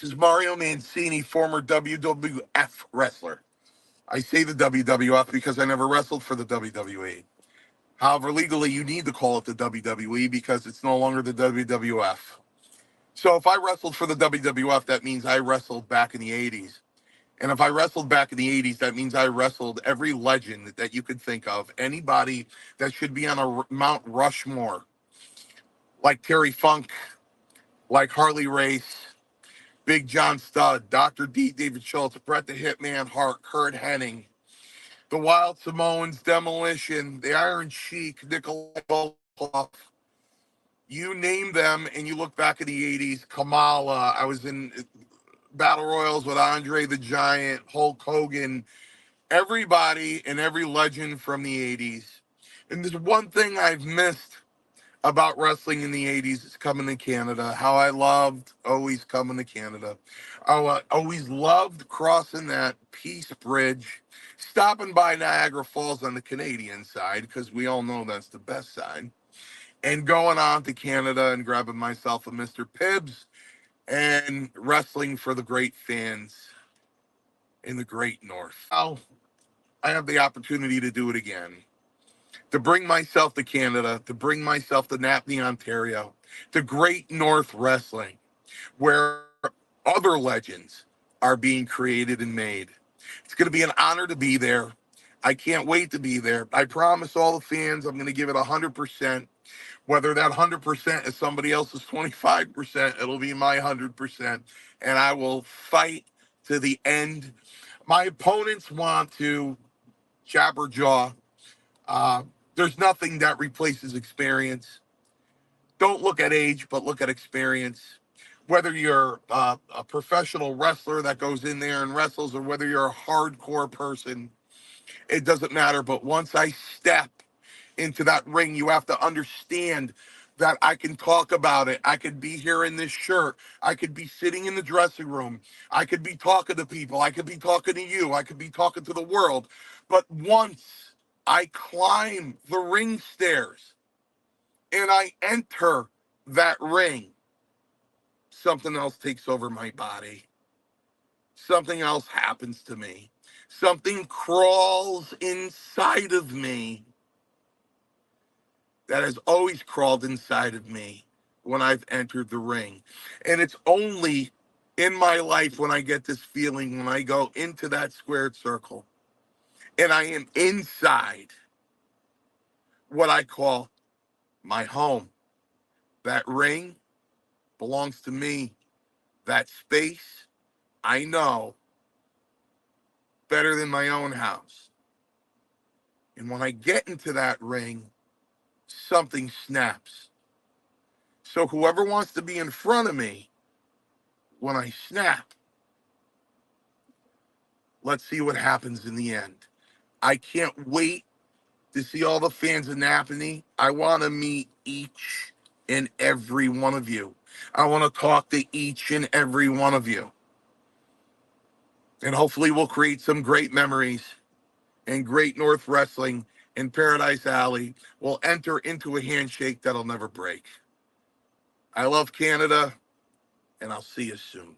This is Mario Mancinei, former WWF wrestler. I say the WWF because I never wrestled for the WWE. However, legally, you need to call it the WWE because it's no longer the WWF. So if I wrestled for the WWF, that means I wrestled back in the 80s. And if I wrestled back in the 80s, that means I wrestled every legend that you could think of. Anybody that should be on a Mount Rushmore, like Terry Funk, like Harley Race, Big John Studd, Dr. D, David Schultz, Bret the Hitman Hart, Kurt Hennig, the Wild Samoans, Demolition, the Iron Sheik, Nikolai Volkov. You name them and you look back in the 80s, Kamala, I was in Battle Royals with Andre the Giant, Hulk Hogan, everybody and every legend from the 80s. And there's one thing I've missed about wrestling in the 80s is coming to Canada, how I loved always coming to Canada. I always loved crossing that Peace Bridge, stopping by Niagara Falls on the Canadian side, because we all know that's the best side, and going on to Canada and grabbing myself a Mr. Pibbs and wrestling for the great fans in the great North. Now, I have the opportunity to do it again, to bring myself to Canada, to bring myself to Napanee, Ontario, to Great North Wrestling, where other legends are being created and made. It's going to be an honor to be there. I can't wait to be there. I promise all the fans I'm going to give it 100%. Whether that 100% is somebody else's 25%, it'll be my 100%. And I will fight to the end. My opponents want to jabberjaw. There's nothing that replaces experience. Don't look at age, but look at experience. Whether you're a professional wrestler that goes in there and wrestles, or whether you're a hardcore person, it doesn't matter. But once I step into that ring, you have to understand that I can talk about it. I could be here in this shirt. I could be sitting in the dressing room. I could be talking to people. I could be talking to you. I could be talking to the world. But once I climb the ring stairs and I enter that ring, something else takes over my body. Something else happens to me. Something crawls inside of me that has always crawled inside of me when I've entered the ring. And it's only in my life when I get this feeling when I go into that squared circle and I am inside what I call my home. That ring belongs to me. That space, I know better than my own house. And when I get into that ring, something snaps. So whoever wants to be in front of me, when I snap, let's see what happens in the end. I can't wait to see all the fans of Napanee. I want to meet each and every one of you. I want to talk to each and every one of you. And hopefully we'll create some great memories, and Great North Wrestling in Paradise Alley will enter into a handshake that'll never break. I love Canada, and I'll see you soon.